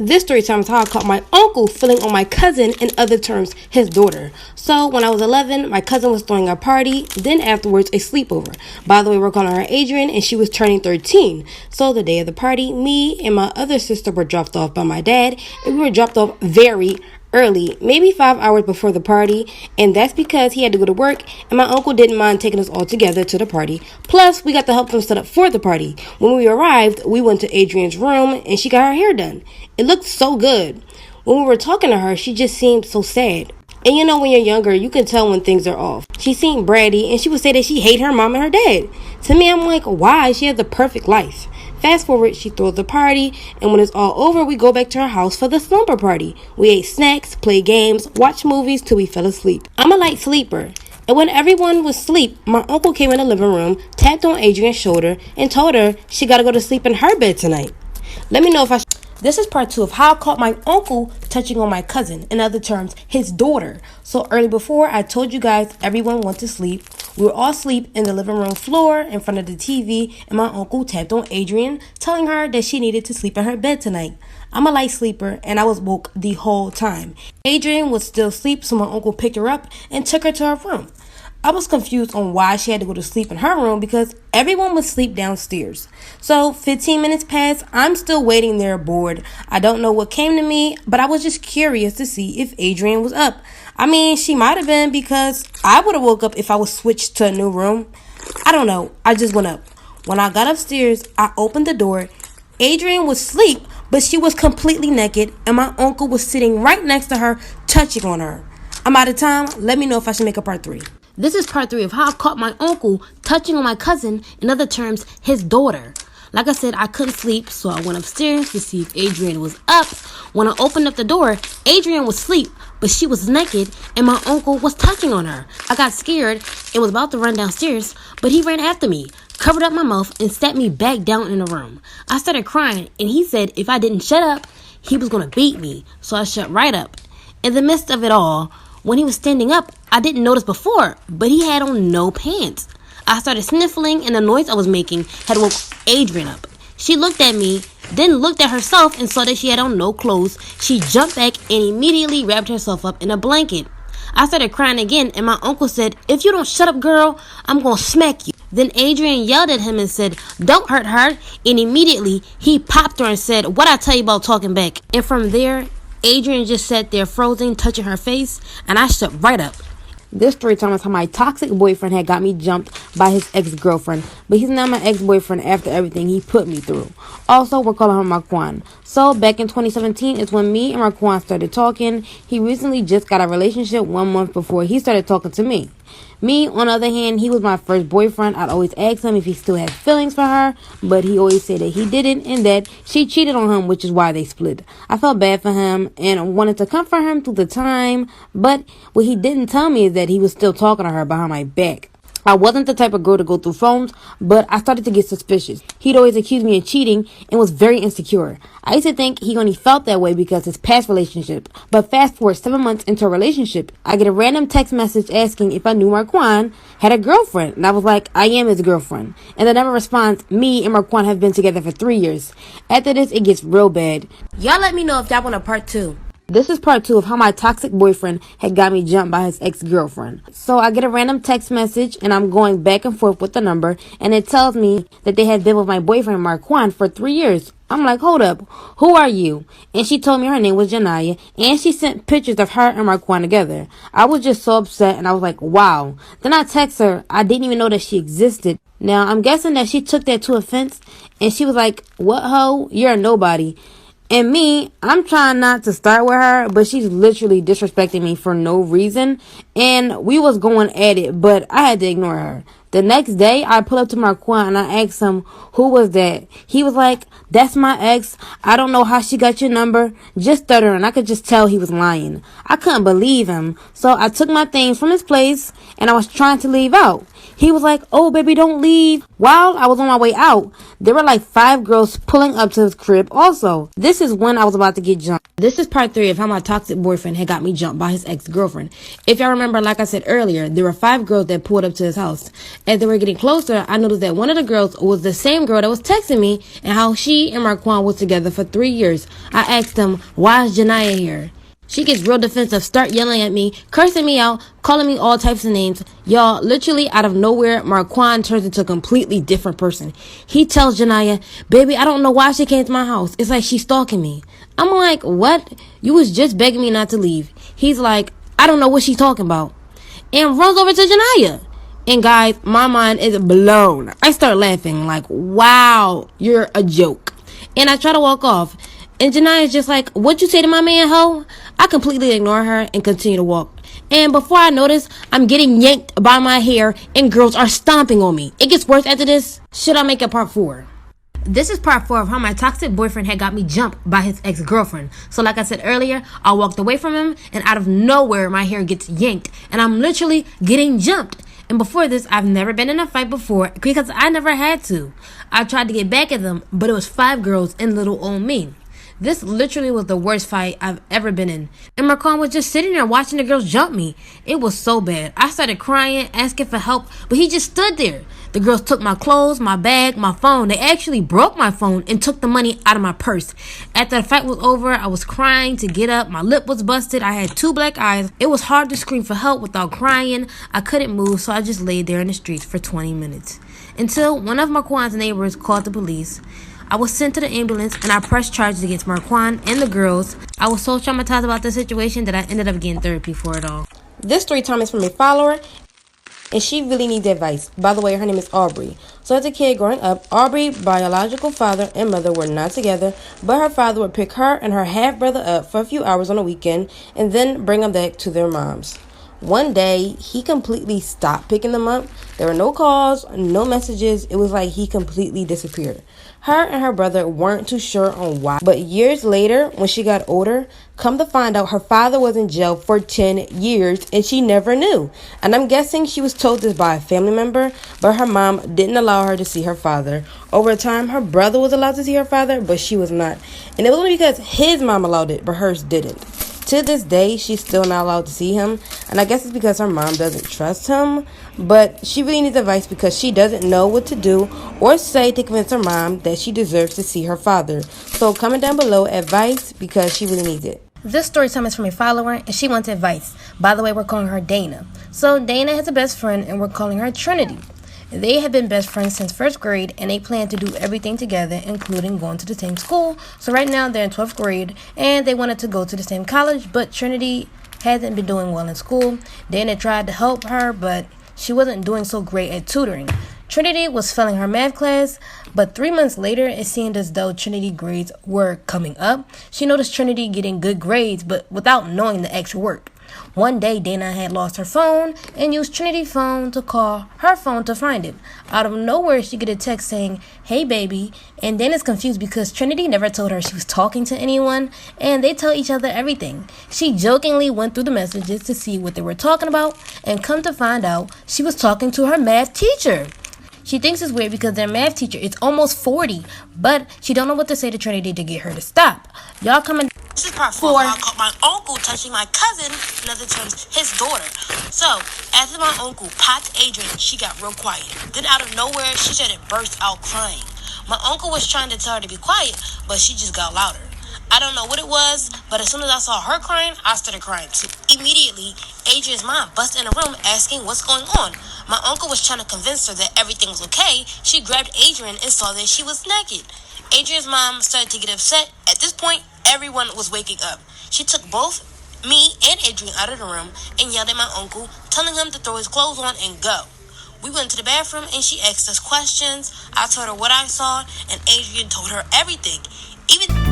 This story time is how I caught my uncle filling on my cousin, in other terms, his daughter. So when I was 11, my cousin was throwing a party, then afterwards a sleepover. By the way, we're calling her Adrian, and she was turning 13. So the day of the party, me and my other sister were dropped off by my dad, and we were dropped off very early, maybe 5 hours before the party, and that's because he had to go to work, and my uncle didn't mind taking us all together to the party. Plus, we got to help them set up for the party. When we arrived, we went to Adrian's room, and she got her hair done. It looked so good. When we were talking to her, she just seemed so sad. And you know, when you're younger, you can tell when things are off. She seemed bratty, and she would say that she hated her mom and her dad. To me, I'm like, why? She has the perfect life. Fast forward, she throws the party, and when it's all over, we go back to her house for the slumber party. We ate snacks, played games, watched movies till we fell asleep. I'm a light sleeper, and when everyone was asleep, my uncle came in the living room, tapped on Adrian's shoulder, and told her she gotta go to sleep in her bed tonight. Let me know if I... This is part 2 of how I caught my uncle touching on my cousin, in other terms, his daughter. So early before, I told you guys everyone went to sleep. We were all asleep in the living room floor in front of the TV, and my uncle tapped on Adrian, telling her that she needed to sleep in her bed tonight. I'm a light sleeper, and I was woke the whole time. Adrian was still asleep, so my uncle picked her up and took her to her room. I was confused on why she had to go to sleep in her room because everyone was asleep downstairs. So 15 minutes passed. I'm still waiting there bored. I don't know what came to me, but I was just curious to see if Adrian was up. I mean, she might have been because I would have woke up if I was switched to a new room. I don't know. I just went up. When I got upstairs, I opened the door. Adrian was asleep, but she was completely naked, and my uncle was sitting right next to her, touching on her. I'm out of time. Let me know if I should make a part 3. This is part 3 of how I caught my uncle touching on my cousin, in other terms, his daughter. Like I said, I couldn't sleep, so I went upstairs to see if Adrian was up. When I opened up the door, Adrian was asleep, but she was naked, and my uncle was touching on her. I got scared and was about to run downstairs, but he ran after me, covered up my mouth, and sat me back down in the room. I started crying, and he said if I didn't shut up, he was going to beat me, so I shut right up. In the midst of it all, when he was standing up, I didn't notice before, but he had on no pants. I started sniffling, and the noise I was making had woke Adrian up. She looked at me, then looked at herself and saw that she had on no clothes. She jumped back and immediately wrapped herself up in a blanket. I started crying again, and my uncle said, "If you don't shut up, girl, I'm going to smack you." Then Adrian yelled at him and said, "Don't hurt her." And immediately, he popped her and said, "What I tell you about talking back?" And from there, Adrian just sat there frozen, touching her face, and I shut right up. This story time is how my toxic boyfriend had got me jumped by his ex-girlfriend, but he's not my ex-boyfriend after everything he put me through. Also, we're calling him Marquand. So, back in 2017 is when me and Marquand started talking. He recently just got a relationship 1 month before he started talking to me. Me, on the other hand, he was my first boyfriend. I'd always ask him if he still had feelings for her, but he always said that he didn't and that she cheated on him, which is why they split. I felt bad for him and wanted to comfort him through the time, but what he didn't tell me is that he was still talking to her behind my back. I wasn't the type of girl to go through phones, but I started to get suspicious. He'd always accuse me of cheating and was very insecure. I used to think he only felt that way because his past relationship. But fast forward 7 months into a relationship, I get a random text message asking if I knew Marquand had a girlfriend. And I was like, I am his girlfriend. And the never responds, me and Marquand have been together for 3 years. After this, it gets real bad. Y'all let me know if y'all want a part 2. This is part 2 of how my toxic boyfriend had got me jumped by his ex-girlfriend. So I get a random text message and I'm going back and forth with the number and it tells me that they had been with my boyfriend Marquand for 3 years. I'm like, hold up, who are you? And she told me her name was Janaya and she sent pictures of her and Marquand together. I was just so upset and I was like, wow. Then I text her, I didn't even know that she existed. Now I'm guessing that she took that to offense and she was like, what hoe? You're a nobody. And me, I'm trying not to start with her, but she's literally disrespecting me for no reason. And we was going at it, but I had to ignore her. The next day, I pulled up to Marquand and I asked him, who was that? He was like, that's my ex. I don't know how she got your number. Just stuttering. I could just tell he was lying. I couldn't believe him. So I took my things from his place and I was trying to leave out. He was like, oh, baby, don't leave. While I was on my way out, there were like 5 girls pulling up to his crib also. This is when I was about to get jumped. This is part 3 of how my toxic boyfriend had got me jumped by his ex-girlfriend. If y'all remember remember, like I said earlier, there were 5 girls that pulled up to his house. As they were getting closer, I noticed that one of the girls was the same girl that was texting me and how she and Marquand was together for 3 years. I asked him, why is Janiyah here? She gets real defensive, start yelling at me, cursing me out, calling me all types of names. Y'all, literally out of nowhere, Marquand turns into a completely different person. He tells Janiyah, baby, I don't know why she came to my house. It's like she's stalking me. I'm like, what? You was just begging me not to leave. He's like, I don't know what she's talking about. And runs over to Janiyah. And guys, my mind is blown. I start laughing like, wow, you're a joke. And I try to walk off. And Janiyah's just like, what you say to my man, ho? I completely ignore her and continue to walk. And before I notice, I'm getting yanked by my hair and girls are stomping on me. It gets worse after this. Should I make it part 4? This is part 4 of how my toxic boyfriend had got me jumped by his ex-girlfriend. So like I said earlier, I walked away from him and out of nowhere my hair gets yanked and I'm literally getting jumped. And before this, I've never been in a fight before because I never had to. I tried to get back at them, but it was 5 girls and little old me. This literally was the worst fight I've ever been in. And Marquand was just sitting there watching the girls jump me. It was so bad. I started crying, asking for help, but he just stood there. The girls took my clothes, my bag, my phone. They actually broke my phone and took the money out of my purse. After the fight was over, I was crying to get up. My lip was busted. I had 2 black eyes. It was hard to scream for help without crying. I couldn't move, so I just laid there in the streets for 20 minutes. Until one of Marquand's neighbors called the police. I was sent to the ambulance and I pressed charges against Marquand and the girls. I was so traumatized about the situation that I ended up getting therapy for it all. This story time is from a follower and she really needs advice. By the way, her name is Aubrey. So as a kid growing up, Aubrey's biological father and mother were not together, but her father would pick her and her half-brother up for a few hours on a weekend and then bring them back to their moms. One day, he completely stopped picking them up. There were no calls, no messages. It was like he completely disappeared. Her and her brother weren't too sure on why. But years later, when she got older, come to find out her father was in jail for 10 years and she never knew. And I'm guessing she was told this by a family member, but her mom didn't allow her to see her father. Over time, her brother was allowed to see her father, but she was not. And it was only because his mom allowed it, but hers didn't. To this day, she's still not allowed to see him, and I guess it's because her mom doesn't trust him, but she really needs advice because she doesn't know what to do or say to convince her mom that she deserves to see her father. So comment down below advice because she really needs it. This story time is from a follower, and she wants advice. By the way, we're calling her Dana. So Dana has a best friend, and we're calling her Trinity. They have been best friends since 1st grade, and they plan to do everything together, including going to the same school. So right now, they're in 12th grade, and they wanted to go to the same college, but Trinity hasn't been doing well in school. Dana tried to help her, but she wasn't doing so great at tutoring. Trinity was failing her math class, but 3 months later, it seemed as though Trinity grades were coming up. She noticed Trinity getting good grades, but without knowing the actual work. One day, Dana had lost her phone and used Trinity's phone to call her phone to find it. Out of nowhere, she get a text saying, "Hey, baby," and Dana's confused because Trinity never told her she was talking to anyone, and they tell each other everything. She jokingly went through the messages to see what they were talking about, and come to find out, she was talking to her math teacher. She thinks it's weird because their math teacher is almost 40, but she don't know what to say to Trinity to get her to stop. Y'all coming. This is part 4 I caught my uncle touching my cousin, in other terms, his daughter. So, after my uncle popped Adrian, she got real quiet. Then out of nowhere, she started burst out crying. My uncle was trying to tell her to be quiet, but she just got louder. I don't know what it was, but as soon as I saw her crying, I started crying too. Immediately, Adrian's mom busted in the room asking what's going on. My uncle was trying to convince her that everything was okay. She grabbed Adrian and saw that she was naked. Adrian's mom started to get upset. At this point, everyone was waking up. She took both me and Adrian out of the room and yelled at my uncle, telling him to throw his clothes on and go. We went to the bathroom and she asked us questions. I told her what I saw, and Adrian told her everything. Even